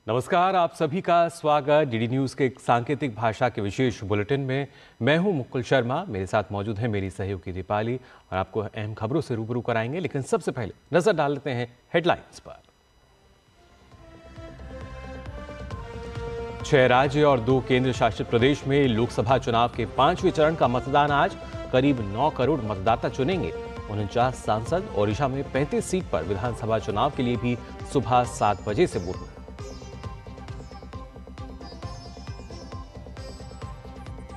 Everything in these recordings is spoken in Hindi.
नमस्कार, आप सभी का स्वागत डीडी न्यूज के सांकेतिक भाषा के विशेष बुलेटिन में। मैं हूं मुकुल शर्मा, मेरे साथ मौजूद है मेरी सहयोगी दीपाली और आपको अहम खबरों से रूबरू कराएंगे। लेकिन सबसे पहले नजर डाल लेते हैं हेडलाइंस पर। 6 राज्य और 2 केंद्र शासित प्रदेश में लोकसभा चुनाव के 5वें चरण का मतदान आज। करीब 9 करोड़ मतदाता चुनेंगे 49 सांसद। ओडिशा में 35 सीट पर विधानसभा चुनाव के लिए भी सुबह 7 बजे से वोट।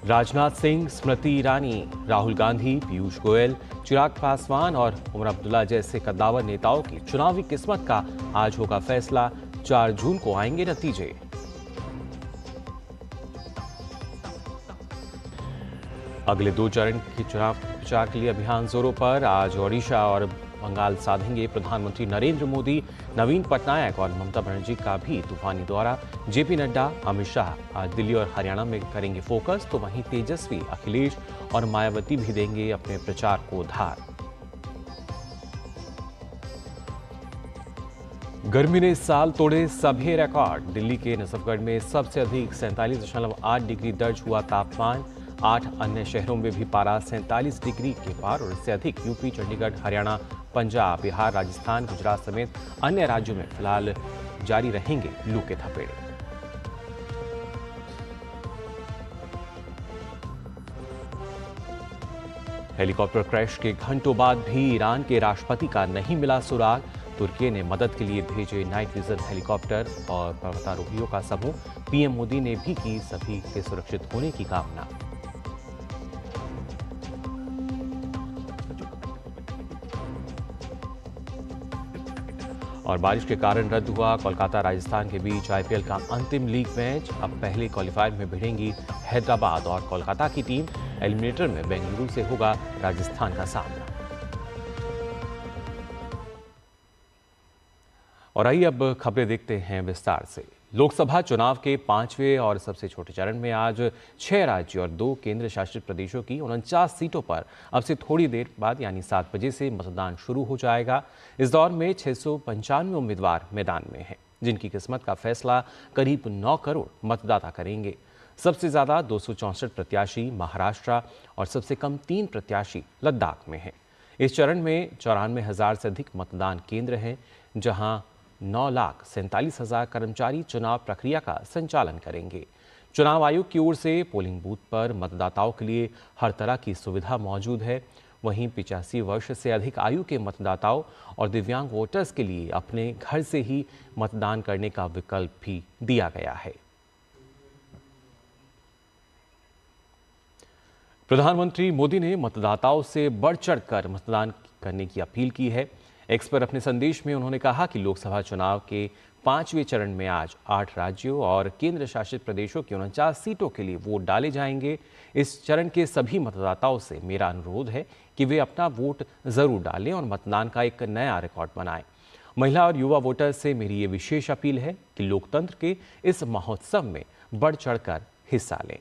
राजनाथ सिंह, स्मृति ईरानी, राहुल गांधी, पीयूष गोयल, चिराग पासवान और उमर अब्दुल्ला जैसे कद्दावर नेताओं की चुनावी किस्मत का आज होगा फैसला। 4 जून को आएंगे नतीजे। अगले 2 चरण के चुनाव प्रचार के लिए अभियान जोरों पर। आज ओडिशा और बंगाल साधेंगे प्रधानमंत्री नरेंद्र मोदी। नवीन पटनायक और ममता बनर्जी का भी तूफानी दौरा। जेपी नड्डा, अमित शाह आज दिल्ली और हरियाणा में करेंगे फोकस, तो वहीं तेजस्वी, अखिलेश और मायावती भी देंगे अपने प्रचार को धार। गर्मी ने इस साल तोड़े सभी रिकॉर्ड। दिल्ली के नजफगढ़ में सबसे अधिक 47.8 डिग्री दर्ज हुआ तापमान। 8 अन्य शहरों में भी पारा 47 डिग्री के पार और इससे अधिक यूपी, चंडीगढ़, हरियाणा, पंजाब, बिहार, राजस्थान, गुजरात समेत अन्य राज्यों में फिलहाल जारी रहेंगे लू के थपेड़े। हेलीकॉप्टर क्रैश के घंटों बाद भी ईरान के राष्ट्रपति का नहीं मिला सुराग। तुर्की ने मदद के लिए भेजे नाइट विजन हेलीकॉप्टर और पर्वतारोहियों का समूह। पीएम मोदी ने भी की सभी के सुरक्षित होने की कामना। और बारिश के कारण रद्द हुआ कोलकाता राजस्थान के बीच आईपीएल का अंतिम लीग मैच। अब पहले क्वालिफायर में भिड़ेंगी हैदराबाद और कोलकाता की टीम। एलिमिनेटर में बेंगलुरु से होगा राजस्थान का सामना। और आइए अब खबरें देखते हैं विस्तार से। लोकसभा चुनाव के 5वें और सबसे छोटे चरण में आज 6 राज्य और 2 केंद्र शासित प्रदेशों की 49 सीटों पर अब से थोड़ी देर बाद यानी 7 बजे से मतदान शुरू हो जाएगा। इस दौर में 695 उम्मीदवार मैदान में हैं, जिनकी किस्मत का फैसला करीब 9 करोड़ मतदाता करेंगे। सबसे ज्यादा 264 प्रत्याशी महाराष्ट्र और सबसे कम 3 प्रत्याशी लद्दाख में हैं। इस चरण में 94,000 से अधिक मतदान केंद्र हैं, जहां 9,47,000 कर्मचारी चुनाव प्रक्रिया का संचालन करेंगे। चुनाव आयोग की ओर से पोलिंग बूथ पर मतदाताओं के लिए हर तरह की सुविधा मौजूद है। वहीं 85 वर्ष से अधिक आयु के मतदाताओं और दिव्यांग वोटर्स के लिए अपने घर से ही मतदान करने का विकल्प भी दिया गया है। प्रधानमंत्री मोदी ने मतदाताओं से बढ़ चढ़कर मतदान करने की अपील की है। एक्स पर अपने संदेश में उन्होंने कहा कि लोकसभा चुनाव के 5वें चरण में आज 8 राज्यों और केंद्र शासित प्रदेशों की 49 सीटों के लिए वोट डाले जाएंगे। इस चरण के सभी मतदाताओं से मेरा अनुरोध है कि वे अपना वोट जरूर डालें और मतदान का एक नया रिकॉर्ड बनाएं। महिला और युवा वोटर्स से मेरी ये विशेष अपील है कि लोकतंत्र के इस महोत्सव में बढ़ चढ़कर हिस्सा लें।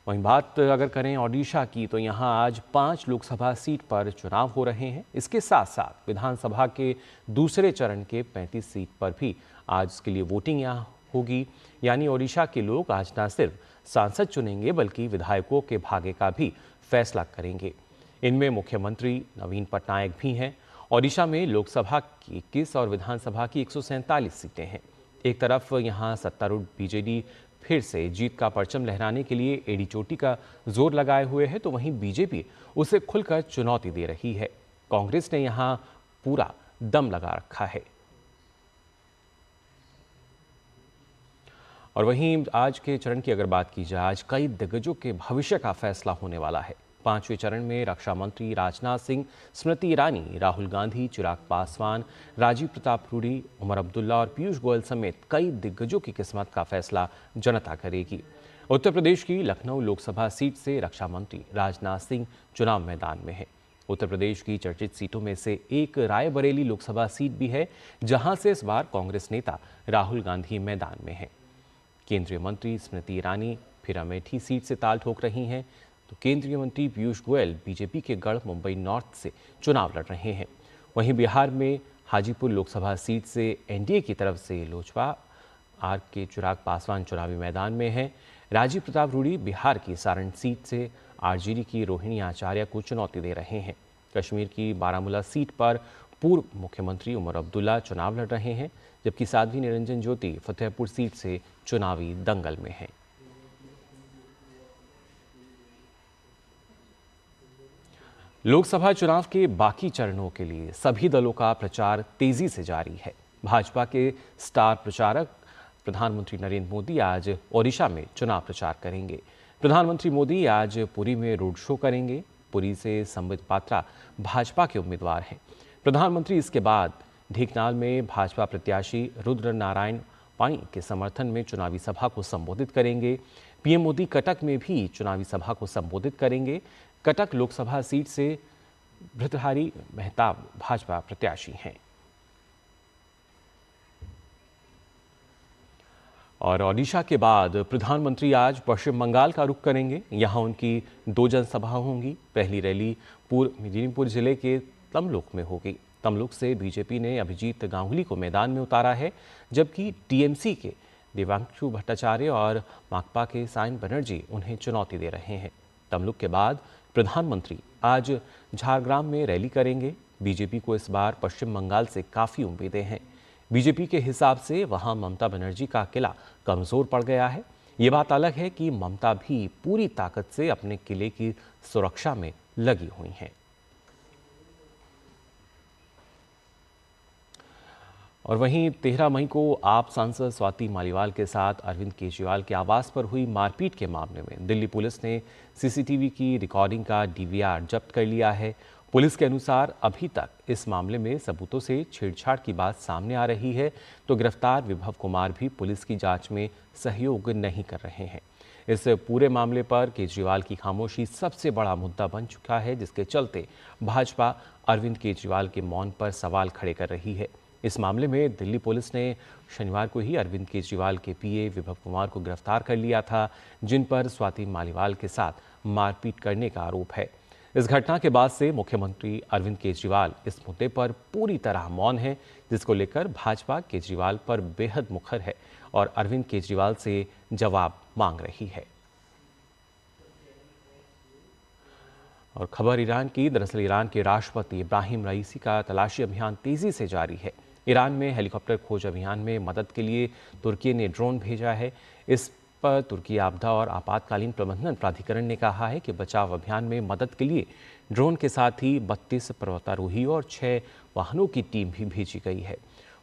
वहीं बात अगर करें ओडिशा की, तो यहां आज 5 लोकसभा सीट पर चुनाव हो रहे हैं। इसके साथ साथ विधानसभा के दूसरे चरण के 35 सीट पर भी आज इसके लिए वोटिंग यहां होगी। यानी ओडिशा के लोग आज न सिर्फ सांसद चुनेंगे बल्कि विधायकों के भाग्य का भी फैसला करेंगे। इनमें मुख्यमंत्री नवीन पटनायक भी हैं। ओडिशा में लोकसभा की 21 और विधानसभा की 147 सीटें हैं। एक तरफ यहाँ सत्तारूढ़ बीजेडी फिर से जीत का परचम लहराने के लिए एड़ी चोटी का जोर लगाए हुए है, तो वहीं बीजेपी उसे खुलकर चुनौती दे रही है। कांग्रेस ने यहां पूरा दम लगा रखा है। और वहीं आज के चरण की अगर बात की जाए, आज कई दिग्गजों के भविष्य का फैसला होने वाला है। 5वें चरण में रक्षा मंत्री राजनाथ सिंह, स्मृति ईरानी, राहुल गांधी, चिराग पासवान, राजीव प्रताप रूडी, उमर अब्दुल्ला और पीयूष गोयल समेत कई दिग्गजों की किस्मत का फैसला जनता करेगी। उत्तर प्रदेश की लखनऊ लोकसभा सीट से रक्षा मंत्री राजनाथ सिंह चुनाव मैदान में है। उत्तर प्रदेश की चर्चित सीटों में से एक रायबरेली लोकसभा सीट भी है, जहां से इस बार कांग्रेस नेता राहुल गांधी मैदान में है। केंद्रीय मंत्री स्मृति ईरानी फिर अमेठी सीट से ताल ठोक रही हैं, तो केंद्रीय मंत्री पीयूष गोयल बीजेपी के गढ़ मुंबई नॉर्थ से चुनाव लड़ रहे हैं। वहीं बिहार में हाजीपुर लोकसभा सीट से एनडीए की तरफ से लोजपा आर के चिराग पासवान चुनावी मैदान में हैं। राजीव प्रताप रूडी बिहार की सारण सीट से आरजेडी की रोहिणी आचार्य को चुनौती दे रहे हैं। कश्मीर की बारामूला सीट पर पूर्व मुख्यमंत्री उमर अब्दुल्ला चुनाव लड़ रहे हैं, जबकि साध्वी निरंजन ज्योति फतेहपुर सीट से चुनावी दंगल में हैं। लोकसभा चुनाव के बाकी चरणों के लिए सभी दलों का प्रचार तेजी से जारी है। भाजपा के स्टार प्रचारक प्रधानमंत्री नरेंद्र मोदी आज ओडिशा में चुनाव प्रचार करेंगे। प्रधानमंत्री मोदी आज पुरी में रोड शो करेंगे। पुरी से संबित पात्रा भाजपा के उम्मीदवार हैं। प्रधानमंत्री इसके बाद ढेंकनाल में भाजपा प्रत्याशी रुद्र नारायण पाणी के समर्थन में चुनावी सभा को संबोधित करेंगे। पीएम मोदी कटक में भी चुनावी सभा को संबोधित करेंगे। कटक लोकसभा सीट से भृतहारी मेहताब भाजपा प्रत्याशी हैं। और ओडिशा के बाद प्रधानमंत्री आज पश्चिम बंगाल का रुख करेंगे। यहां उनकी 2 जनसभा होंगी। पहली रैली पूर्व मेदिनीपुर जिले के तमलुक में होगी। तमलुक से बीजेपी ने अभिजीत गांगुली को मैदान में उतारा है, जबकि टीएमसी के देवांशु भट्टाचार्य और माकपा के सायन बनर्जी उन्हें चुनौती दे रहे हैं। तमलुक के बाद प्रधानमंत्री आज झारग्राम में रैली करेंगे। बीजेपी को इस बार पश्चिम बंगाल से काफ़ी उम्मीदें हैं। बीजेपी के हिसाब से वहां ममता बनर्जी का किला कमज़ोर पड़ गया है। ये बात अलग है कि ममता भी पूरी ताकत से अपने किले की सुरक्षा में लगी हुई हैं। और वहीं 13 मई को आप सांसद स्वाति मालीवाल के साथ अरविंद केजरीवाल के आवास पर हुई मारपीट के मामले में दिल्ली पुलिस ने सीसीटीवी की रिकॉर्डिंग का डीवीआर जब्त कर लिया है। पुलिस के अनुसार अभी तक इस मामले में सबूतों से छेड़छाड़ की बात सामने आ रही है, तो गिरफ्तार विभव कुमार भी पुलिस की जांच में सहयोग नहीं कर रहे हैं। इस पूरे मामले पर केजरीवाल की खामोशी सबसे बड़ा मुद्दा बन चुका है, जिसके चलते भाजपा अरविंद केजरीवाल के मौन पर सवाल खड़े कर रही है। इस मामले में दिल्ली पुलिस ने शनिवार को ही अरविंद केजरीवाल के पीए विभव कुमार को गिरफ्तार कर लिया था, जिन पर स्वाति मालीवाल के साथ मारपीट करने का आरोप है। इस घटना के बाद से मुख्यमंत्री अरविंद केजरीवाल इस मुद्दे पर पूरी तरह मौन है, जिसको लेकर भाजपा केजरीवाल पर बेहद मुखर है और अरविंद केजरीवाल से जवाब मांग रही है। और खबर ईरान की। दरअसल ईरान के राष्ट्रपति इब्राहिम रईसी का तलाशी अभियान तेजी से जारी है। ईरान में हेलीकॉप्टर खोज अभियान में मदद के लिए तुर्की ने ड्रोन भेजा है। इस पर तुर्की आपदा और आपातकालीन प्रबंधन प्राधिकरण ने कहा है कि बचाव अभियान में मदद के लिए ड्रोन के साथ ही 32 पर्वतारोही और 6 वाहनों की टीम भी भेजी गई है।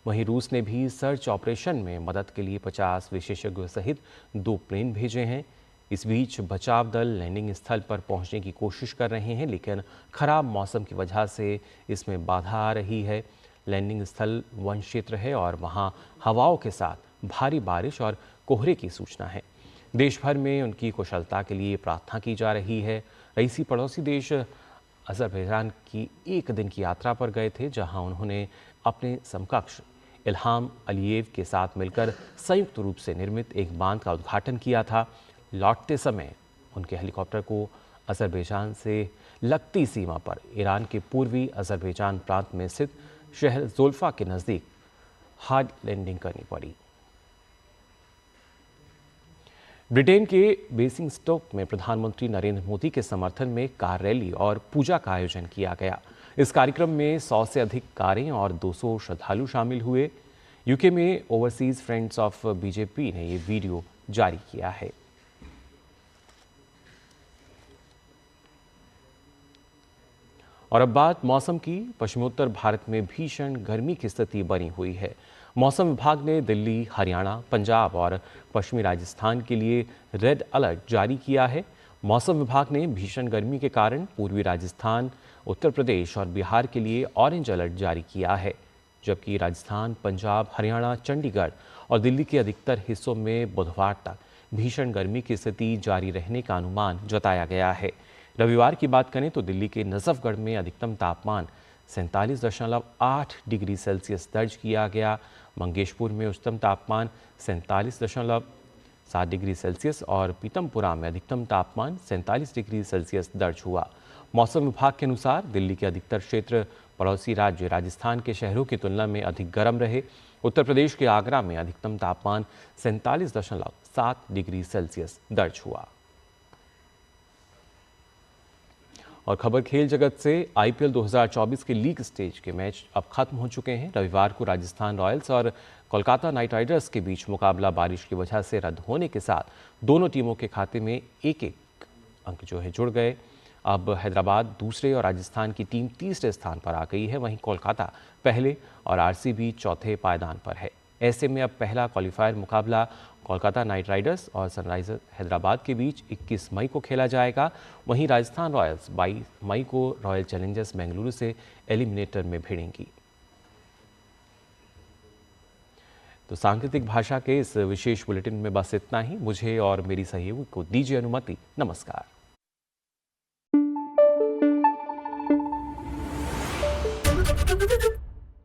वहीं रूस ने भी सर्च ऑपरेशन में मदद के लिए 50 विशेषज्ञों सहित 2 प्लेन भेजे हैं। इस बीच बचाव दल लैंडिंग स्थल पर पहुंचने की कोशिश कर रहे हैं, लेकिन खराब मौसम की वजह से इसमें बाधा आ रही है। लैंडिंग स्थल वन क्षेत्र है और वहां हवाओं के साथ भारी बारिश और कोहरे की सूचना है। देश भर में उनकी कुशलता के लिए प्रार्थना की जा रही है। रईसी पड़ोसी देश अजरबैजान की 1 दिन की यात्रा पर गए थे, जहां उन्होंने अपने समकक्ष इल्हाम अलीयेव के साथ मिलकर संयुक्त रूप से निर्मित एक बांध का उद्घाटन किया था। लौटते समय उनके हेलीकॉप्टर को अजरबैजान से लगती सीमा पर ईरान के पूर्वी अजरबैजान प्रांत में स्थित शहर ज़ोल्फा के नज़दीक हार्ड लैंडिंग करनी पड़ी। ब्रिटेन के बेसिंगस्टोक में प्रधानमंत्री नरेंद्र मोदी के समर्थन में कार रैली और पूजा का आयोजन किया गया। इस कार्यक्रम में 100 से अधिक कारें और 200 श्रद्धालु शामिल हुए। यूके में ओवरसीज फ्रेंड्स ऑफ बीजेपी ने ये वीडियो जारी किया है। और अब बात मौसम की। पश्चिमोत्तर भारत में भीषण गर्मी की स्थिति बनी हुई है। मौसम विभाग ने दिल्ली, हरियाणा, पंजाब और पश्चिमी राजस्थान के लिए रेड अलर्ट जारी किया है। मौसम विभाग ने भीषण गर्मी के कारण पूर्वी राजस्थान, उत्तर प्रदेश और बिहार के लिए ऑरेंज अलर्ट जारी किया है, जबकि राजस्थान, पंजाब, हरियाणा, चंडीगढ़ और दिल्ली के अधिकतर हिस्सों में बुधवार तक भीषण गर्मी की स्थिति जारी रहने का अनुमान जताया गया है। रविवार की बात करें तो दिल्ली के नजफगढ़ में अधिकतम तापमान 47.8 डिग्री सेल्सियस दर्ज किया गया। मंगेशपुर में उच्चतम तापमान 47.7 डिग्री सेल्सियस और पीतमपुरा में अधिकतम तापमान 47 डिग्री सेल्सियस दर्ज हुआ। मौसम विभाग के अनुसार दिल्ली के अधिकतर क्षेत्र पड़ोसी राज्य राजस्थान के शहरों की तुलना में अधिक गर्म रहे। उत्तर प्रदेश के आगरा में अधिकतम तापमान 47.7 डिग्री सेल्सियस दर्ज हुआ। और खबर खेल जगत से, आईपीएल 2024 के लीग स्टेज के मैच अब खत्म हो चुके हैं। रविवार को राजस्थान रॉयल्स और कोलकाता नाइट राइडर्स के बीच मुकाबला बारिश की वजह से रद्द होने के साथ दोनों टीमों के खाते में एक एक अंक जुड़ गए। अब हैदराबाद दूसरे और राजस्थान की टीम तीसरे स्थान पर आ गई है। वहीं कोलकाता पहले और आरसीबी चौथे पायदान पर है। ऐसे में अब पहला क्वालिफायर मुकाबला कोलकाता नाइट राइडर्स और सनराइजर्स हैदराबाद के बीच 21 मई को खेला जाएगा। वहीं राजस्थान रॉयल्स 22 मई को रॉयल चैलेंजर्स बेंगलुरु से एलिमिनेटर में भिड़ेंगी। तो सांकेतिक भाषा के इस विशेष बुलेटिन में बस इतना ही। मुझे और मेरी सहयोगी को दीजिए अनुमति। नमस्कार।